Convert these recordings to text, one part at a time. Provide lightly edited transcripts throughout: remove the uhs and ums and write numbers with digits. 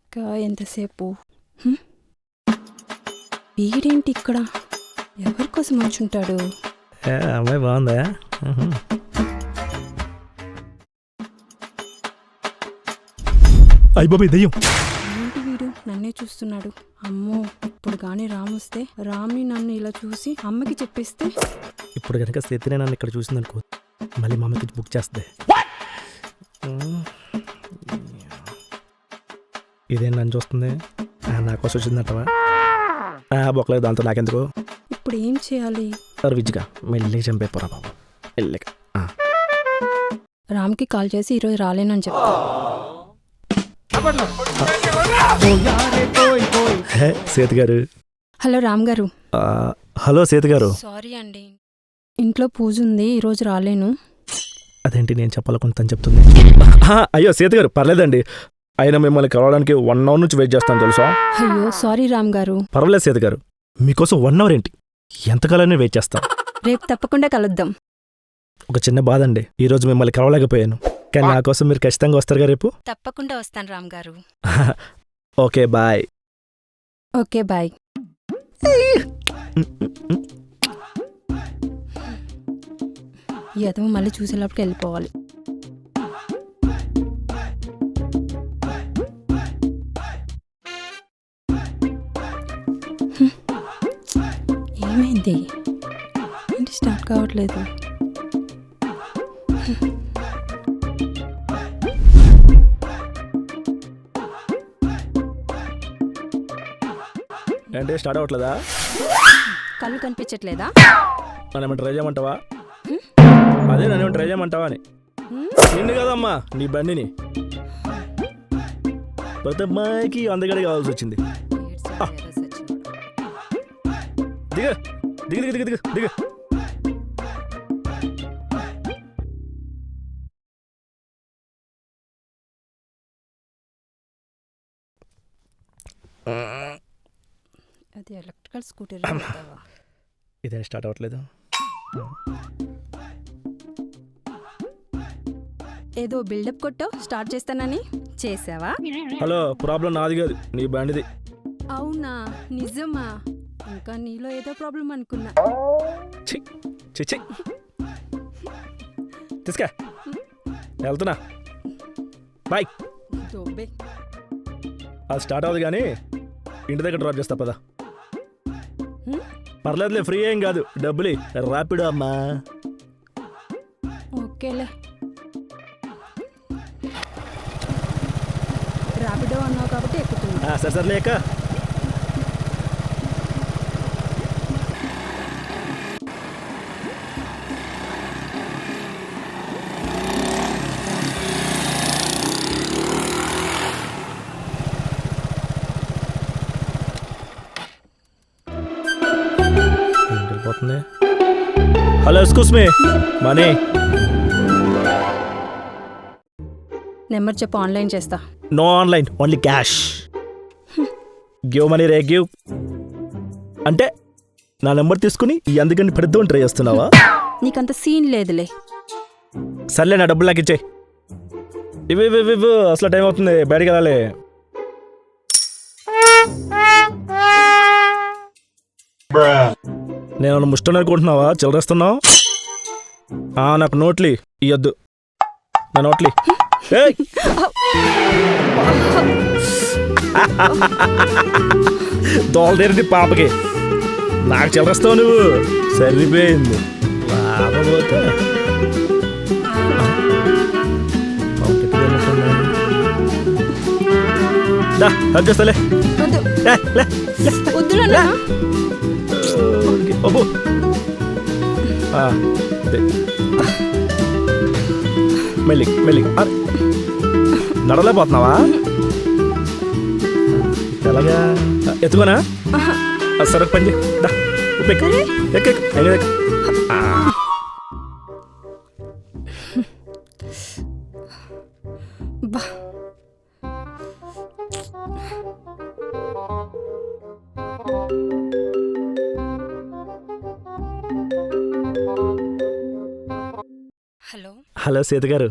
ఇంకా ఎంతసేపు? వీడేంటి ఇక్కడ? ఎవరి కోసం మంచుంటాడు? అమ్మాయి బాగుందా? అయ్య బాబాయ్ దయ్యం. ఏంటి వీడు నన్నే చూస్తున్నాడు? అమ్మో, ఇప్పుడు కానీ రామ్ వస్తే రామ్ని నన్ను ఇలా చూసి అమ్మకి చెప్పేస్తే ఇప్పుడు కనుక స్థితినే నన్ను ఇక్కడ చూసిందనుకో, మళ్ళీ మా అమ్మకి బుక్ చేస్తే ఇదేం నన్ను చూస్తుంది? నా కోసం వచ్చిందంటవా? బొక్కలేదు, దాంతో నాకెందుకు. ఇప్పుడు ఏం చేయాలి? విజ్గా మెల్లిగా చంపేపోరా బాబు. మెల్లిగా రామ్కి కాల్ చేసి ఈరోజు రాలేనని చెప్తా. సేతు గారు. హలో రామ్ గారు. హలో సేతు గారు. సారీ అండి, ఇంట్లో పూజ ఉంది, ఈరోజు రాలేను. అదేంటి నేను చెప్పాలనుకుంటాను చెప్తుంది. అయ్యో సేతు గారు పర్లేదండి, అయినా మిమ్మల్ని కలవడానికి 1 అవర్ నుంచి వెయిట్ చేస్తాను తెలుసా. అయ్యో సారీ రామ్ గారు. పర్వాలేదు సేతు గారు, మీకోసం 1 అవర్ ఏంటి, ఎంతకాలాన్ని వెయిట్ చేస్తాం. రేపు తప్పకుండా కలుద్దాం. ఒక చిన్న బాధ అండి, ఈరోజు మిమ్మల్ని కలవలేకపోయాను, కానీ నా కోసం మీరు ఖచ్చితంగా వస్తారుగా రేపు? తప్పకుండా వస్తాను రామ్ గారు. Okay bye. Okay bye. ఏదో మళ్ళీ చూసేటప్పటికి వెళ్ళిపోవాలి. ఏమైంది? ఏంటి స్టార్ట్ కావట్లేదు? అంటే స్టార్ట్ అవ్వట్లేదా? కళ్ళు కనిపించట్లేదా? నన్ను ట్రై చేయమంటావా? అదే నన్ను ట్రై చేయమంటావా అని. నిన్ను కదమ్మా, నీ బండిని. ప్రతి అమ్మాయికి అందగడి కావాల్సి వచ్చింది. దిగ దిగ దిగ దిగ దిగ. అది ఎలక్ట్రికల్ స్కూటర్. ఇదే స్టార్ట్ అవ్వట్లేదు. ఏదో బిల్డప్ కొట్టావు స్టార్ట్ చేస్తానని, చేసావా? హలో, ప్రాబ్లం నాది కాదు, నీ బండిది. అవునా, నిజమా? ఇంకా నీలో ఏదో ప్రాబ్లం అనుకున్నా. తీసుకా వెళ్తున్నా, బాయ్. అది స్టార్ట్ అవ్వదు కానీ ఇంటి దగ్గర డ్రాప్ చేస్తా పదా. పర్లేదులే, ఫ్రీ ఏం కాదు, డబ్బులు ర్యాపిడో అమ్మా. ఓకేలే, ర్యాపిడో అన్నావు కాబట్టి ఎక్కుతున్నా. సరే సరే లేక వెళ్ళిపోతుంది. Hello excuse me, money. Number చెప్పు, ఆన్లైన్ చేస్తా. No online, only cash. Give money రే, గివ్. అంటే నా నెంబర్ తీసుకుని ఎందుకని పెడదామని ట్రై చేస్తున్నావా? నీకంత సీన్ లేదులే. సర్లే, నా డబ్బులు నాకు ఇచ్చేయి. ఇవి ఇవి ఇవి అసలు టైం అవుతుంది, బయటకు వెళ్ళాలి. నేను ముష్టం అనుకుంటున్నావా? చిల్లరేస్తున్నావు. నాకు నోట్లి ఇయ్యొద్దు, నా నోట్లి. దోలదేరండి పాపకి, నాకు చిల్లరేస్తావు నువ్వు. సరిపోయింది, లాభపోతే హెల్ప్ చేస్తాలే. మెల్లి మెల్లి. నడలేకపోతున్నావా? ఎలాగా? ఎత్తుకోనా? సరే పని చేయి. హలో సీత గారు.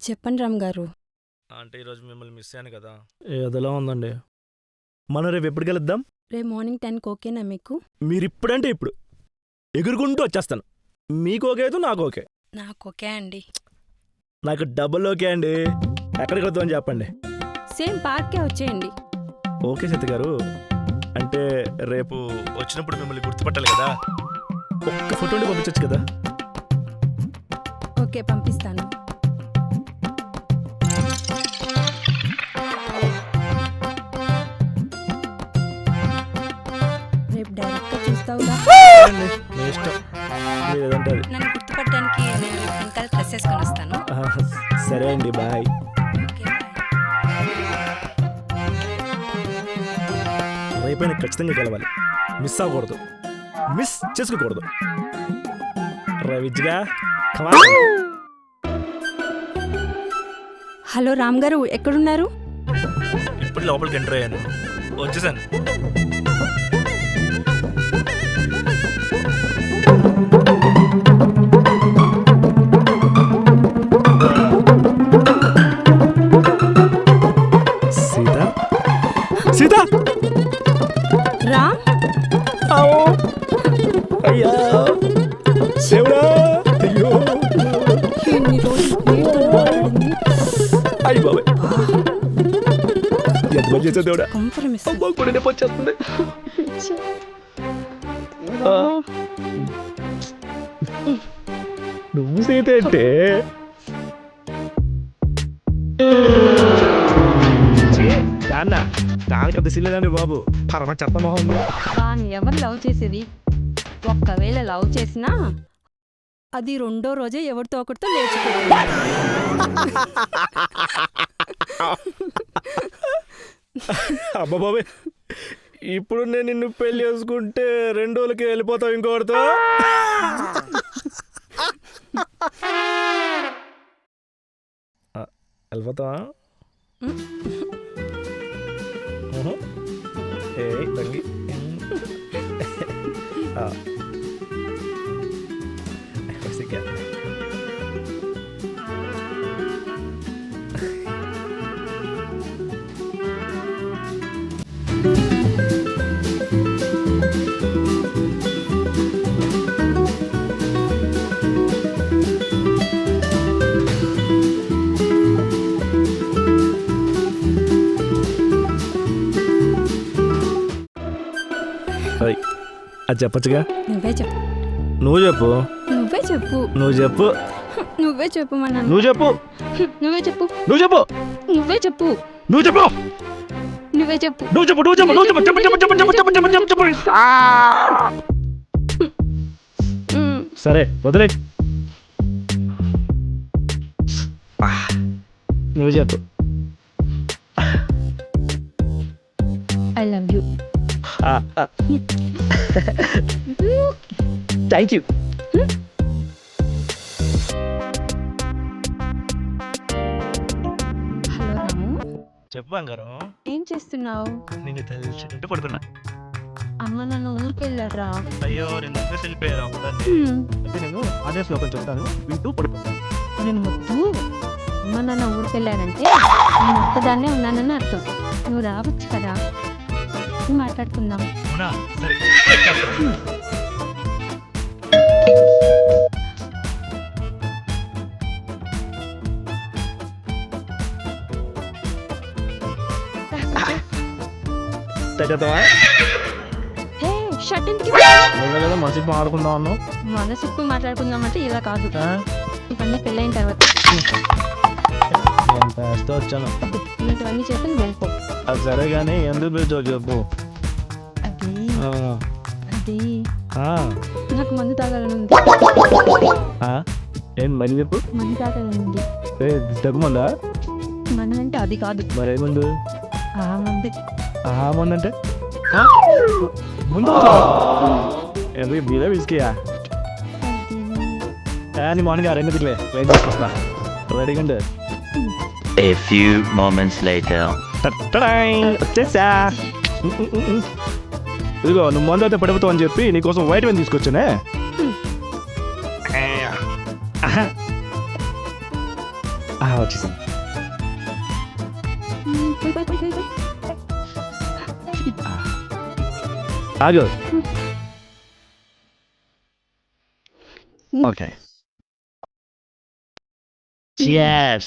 చెప్పండి రామ్ గారు. అంటే ఈరోజు మిమ్మల్ని మిస్ అయ్యాను కదా, ఏదోలా ఉందండి. మనం రేపు ఎప్పుడు కలుద్దాం? రేపు మార్నింగ్ 10కి ఓకేనా మీకు? మీరు ఇప్పుడంటే ఇప్పుడు ఎగురుకుంటూ వచ్చేస్తాను. మీకు ఓకే అయితే నాకు ఓకే. నాకు ఓకే అండి. నాకు డబుల్ ఓకే అండి. ఎక్కడికి వద్దామని చెప్పండి. సేమ్ పార్కే వచ్చేయండి. ఓకే సీత గారు. అంటే రేపు వచ్చినప్పుడు మిమ్మల్ని గుర్తుపట్టాలి కదా, ఒక్క ఫోటో పంపించచ్చు కదా. ఓకే పంపిస్తాను. రేపు డైరెక్ట్గా చూస్తావుగా? మీ ఇష్టం, మీరు ఏదంటే అది. నన్ను గుర్తుపట్టడానికి నేను రేపు ఇంకా డ్రెస్ వేసుకొని వస్తాను. సరే అండి, బాయ్. Okay bye. రేపైనా ఖచ్చితంగా గెలవాలి. మిస్ అవ్వకూడదు, మిస్ చేసుకోకూడదు. రవిజ్గా హలో రామ్ గారు, ఎక్కడున్నారు? ఇప్పుడు లోపలికి ఎంటర్ అయ్యాను, వచ్చేసాను. సీత, సీత, రామ్, అయ్యా దేవుడా, అయ్యో ఎన్ని రోజులు నీతో మాట్లాడింది. అయ్యి బాబాయ్, ఎంత పని చేసావు దేవుడా. కాంప్రమైజ్. అమ్మా కూడా నొప్పి వచ్చేస్తుంది. నువ్వు సీత అంటే దానికి అంత సిల్లేదండి బాబు, పరమ చెత్త మొహం. వాడిని ఎవరు లవ్ చేసేది? ఒక్కవేళ లవ్ చేసినా అది రెండో రోజే ఎవరితో ఒకరితో లేచిపోతుంది. అబ్బా బాబాయ్, ఇప్పుడు నేను నిన్ను పెళ్లి చేసుకుంటే 2 రోజులకి వెళ్ళిపోతావు ఇంకోటితో. వెళ్ళిపోతావా? ఏ తంగి అది చెప్పచ్చుగా. నువ్వే చెప్పు. నువ్వు చెప్పు. నువ్వే చెప్పు. నువ్వు చెప్పు. నువ్వే చెప్పమన్నాను. నువ్వు చెప్పు. నువ్వే చెప్పు. నువ్వు చెప్పు. నువ్వే చెప్పు. నువ్వు చెప్పు. నువ్వే చెప్పు. నువ్వు చెప్పు. నువ్వు చెప్పు. నువ్వు చెప్పు. చెప్పు చెప్పు చెప్పు చెప్పు చెప్పు చెప్పు చెప్పు. సరే వదిలే. నువ్వు చెప్పు. I love you. Thank you. Hello Ramu, చెప్పు బంగారం. ఏం చేస్తున్నావు? నేను తెలిసి పడుతున్నా. అమ్మ నన్ను ఊరికి వెళ్ళారా? అయ్యో నేను వెళ్ళిపోయాను. నేను అదే శ్లోకం చెప్తాను, వింటూ పడిపోతాను. నేను ముద్దు అమ్మ నాన్న ఊరికి వెళ్ళానంటే నేను ఒక్కదాన్నే ఉన్నానని అర్థం. నువ్వు రావచ్చు కదా, మాట్లాడుకుందాం. అవునా? సరే. హే షర్ట్ ఎందుకు? మనసుకు మాట్లాడుకుందాం అన్నావు. మనసుకు మాట్లాడుకుందాం అంటే ఇలా కాదు, ఇవన్నీ పెళ్ళైన తర్వాత. వచ్చాను ఇలాంటివన్నీ చేస్తే నువ్వు వెళ్ళిపో. అది సరే కానీ ఎందుకు పిలిచావు చెప్పు. అది అది నాకు మందు తాగాలనుంది. ఏం మరి చెప్పు. మందు తాగాలనుంది. తగ్గుమందా? మందు అంటే అది కాదు, మరేముందు? ఆ మంది. ఆ మంది అంటే ముందు ఎందుకు మీరే విసికియా? నీ మార్నింగ్ 2 వెయిట్ చేసుకొస్తా. రెడీగా ఉండు. A few moments later. వచ్చేసా. ఇదిగో నువ్వు మందు అయితే పడిపోతావు అని చెప్పి నీకోసం వైట్ వైన్ తీసుకొచ్చానే. వచ్చేసాను. ఆగు. Okay. Cheers.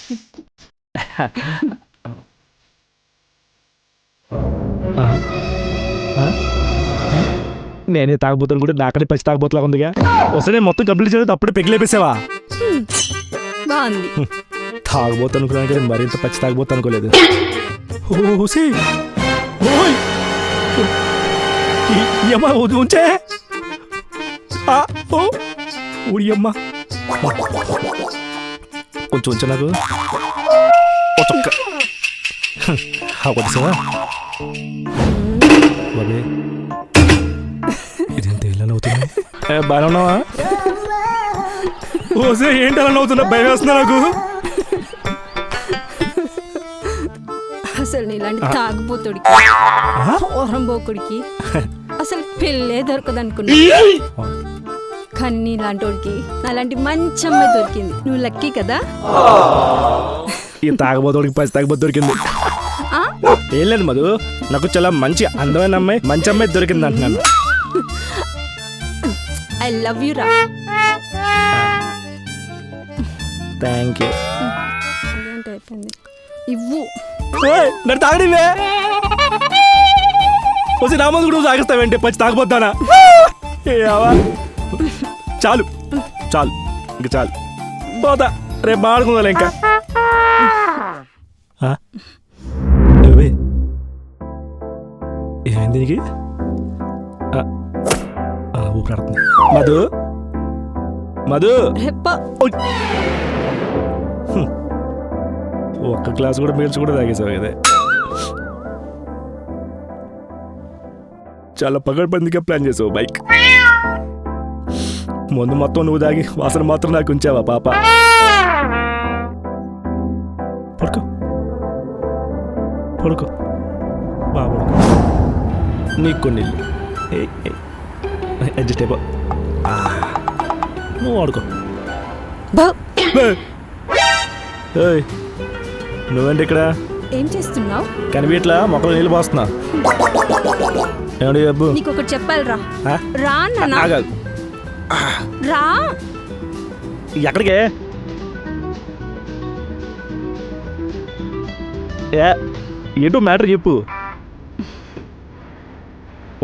నేనే తాగబోతాను కూడా నాకనే పచ్చి తాగబోతులా ఉందిగా. వస్తే నేను మొత్తం కంప్లీట్ చేయలేదు అప్పుడే పెగిలేపేసావా? బాగుంది. తాగబోతాను అనుకున్నాను కానీ మరింత పచ్చి తాగబోతాను అనుకోలేదు. ఓసే ఓయ్ ఈ అమ్మ ఉంచే ఓ ఊడి అమ్మ కొంచెం ఉంచు నాకు ఓ చొక్క కొట్టేసావా బాబే ఇదేంత ఇలా నవ్వుతుంది? బాగా ఉన్నావా? ఓసే ఏంటి అలా నవ్వుతున్నా? భయం వేస్తున్నా నాకు. అసలు ఇలాంటి తాగుబోతుడికి ఓరంబోకుడికి అసలు పెళ్ళే దొరకదు అనుకున్నా. కానీ ఇలాంటి వాడికి అలాంటి మంచి అమ్మాయి దొరికింది. నువ్వు లక్కీ కదా. ఈ తాగబోతోడికి పచ్చి తాగబోతు దొరికింది. ఏం లేదు మధు, నాకు చాలా మంచి అందమైన అమ్మాయి మంచి అమ్మాయి దొరికింది అంటున్నాను. ఐ లవ్ యూ రా. Thank you. అయిపోయింది ఇవ్వు. నన్ను తాగడివే వచ్చి నా ముందు కూడా తాగిస్తావేంటి? పచ్చి తాగబోతానా? చాలు చాలు ఇంకా చాలు పోతా, రేపు మాడుకుందా ఇంకా. ఏమైంది నీకు? ఊపిరాడుతుంది. మధు మధు ఒక్క క్లాస్ కూడా మీల్చి కూడా తాగేసావు కదా. చాలా పగడ్బందీగా ప్లాన్ చేసావు బైక్. ముందు మొత్తం నువ్వు తాగి వాసన మాత్రం నాకు ఉంచావా పాప? పడుకో పడుకో బాబు, నీకు కొన్ని అడ్జస్ట్ అయిపో. నువ్వు ఆడుకో. నువ్వేంటి ఇక్కడ? ఏం చేస్తున్నావు? కనిపించట్లా? మొక్కలు నీళ్ళు పోస్తున్నా. ఏమండి అబ్బు, నీకు ఒకటి చెప్పాలి రా. రా రా. ఎక్కడికే? ఏంటో మ్యాటర్ చెప్పు.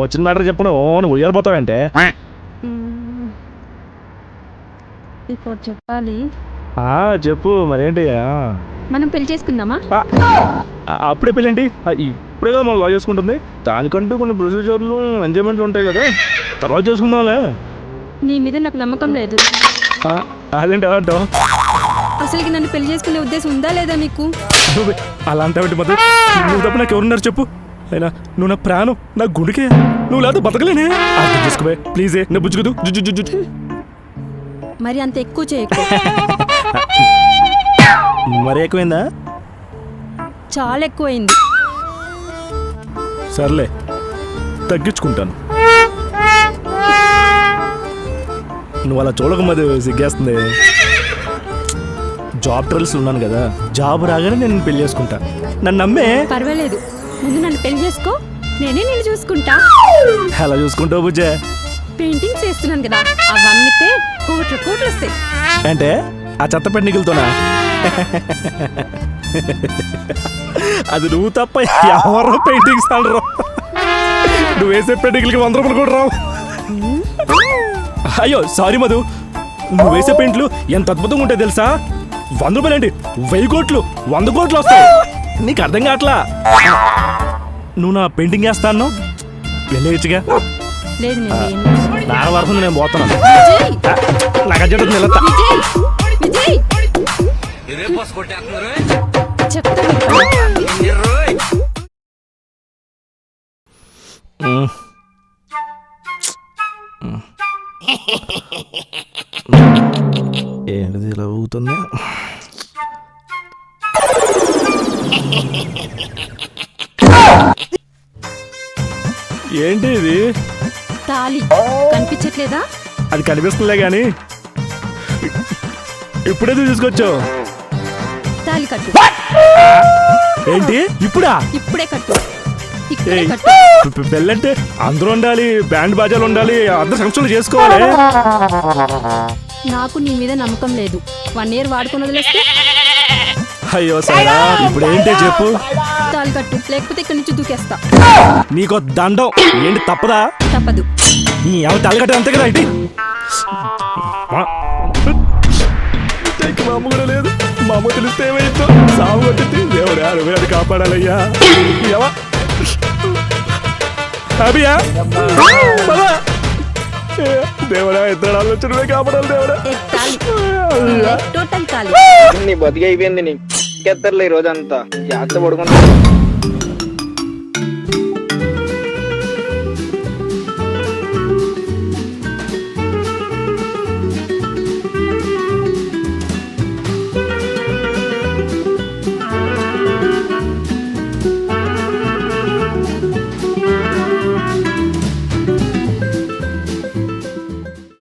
వచ్చిన మ్యాటర్ చెప్పను నువ్వు ఉయ్యాలిపోతావంటే. ఇప్పుడు చెప్పాలి. చెప్పు మరేంటి? మనం పెళ్లి చేసుకుందామా? అప్పుడే పెళ్ళేంటి? ఇప్పుడే కదా మనం లవ్ చేసుకుంటుంది. దానికంటూ కొన్ని ప్రొసీజర్లు ఎంజాయ్మెంట్లు ఉంటాయి కదా, తర్వాత చేసుకుందాంలే. నీ మీద నాకు నమ్మకం లేదు. అదేంటి అలా అంటావు? అసలుకి నన్ను పెళ్లి చేసుకునే ఉద్దేశం ఉందా లేదా నీకు? అలా అంటావేంటి మధు? నువ్వు తప్ప నాకు ఎవరున్నారు చెప్పు? అయినా నువ్వు నా ప్రాణం, నా గుడికే. నువ్వు లేదా బతకలేనే. అర్థం చేసుకోవే ప్లీజే. నా బుజ్జుకుదు జుజు. మరి అంత ఎక్కువ చేయకు. మరి ఎక్కువైందా? చాలా ఎక్కువైంది. సర్లే తగ్గించుకుంటాను. నువ్వు అలా చూడక మధు, సిగ్గేస్తుంది. జాబ్ ట్రయల్స్ ఉన్నాను కదా, జాబ్ రాగానే నేను పెళ్లి చేసుకుంటా. నన్ను నమ్మే. పర్వాలేదు, ముందు నన్ను పెళ్లి చేసుకో, నేనే నేను చూసుకుంటా. అలా చూసుకుంటావు బుజ్జే? పెయింటింగ్స్ చేస్తున్నాను కదా, అవి అమ్మితే కోట్లు వస్తాయి. అంటే ఆ చెత్త పెన్నికలతోనా? అది నువ్వు తప్ప ఎవరో పెయింటింగ్స్ అనరు. నువ్వు వేసే పెయింటింగ్లకి 100 రూపాయలు కూడా రావు. అయ్యో సారీ మధు, నువ్వు వేసే పెయింట్లు ఎంత అద్భుతంగా ఉంటాయి తెలుసా? 100 రూపాయలు ఏంటి, 1000 కోట్లు 100 కోట్లు వస్తాయి. నీకు అర్థం కావట్లా? నువ్వు నా పెయింటింగ్ వేస్తా అన్నావు, వెళ్ళేయచ్చుగా. లేదు నా వరకు నేను పోతున్నాను. నాకు అర్జెంట్ నిలతా. ఏంటిది ఇలా ఊగుతుంది? ఏంటి ఇది? తాళి కనిపించట్లేదా? అది కనిపిస్తుందిలే గాని ఇప్పుడేది తీసుకొచ్చావు? తాళి కట్టు. ఏంటి ఇప్పుడా? ఇప్పుడే కట్టు. ఇక్కడే ఏయ్, కట్టు. పెళ్ళంటే అందరూ ఉండాలి, బ్యాండ్ బాజాలు ఉండాలి, అందరు ఫంక్షన్లు చేసుకోవాలి. నాకు నీ మీద నమ్మకం లేదు. 1 year వాడుకుని వదిలేస్తే అయ్యో సైరా, ఇప్పుడు ఏంటి చెప్పు. తాళి కట్టు, లేకపోతే ఇక్కడి నుంచి దూకేస్తా. నీకో దండం. ఏంటి తప్పదా? తప్పదు. నీ ఎవరు తలగట్టే అంతే కదా. ఇటు మా అమ్మ కూడా లేదు. మా అమ్మ తెలిస్తే ఏమైందో. సాగు కొట్టింది. దేవుడా నువ్వే అది కాపాడాలయ్యా. ఎవ హ్యాపీయా? పదా. దేవుడా ఇద్దరు ఆలోచన నువ్వే కాపాడాలి దేవుడా. ఏ తాళి. టోటల్ తాళి. నీ బతికి అయిపోయింది. నీకు ఎత్తర్లే ఈ రోజంతా జాగ్రత్త పడుకుంటా.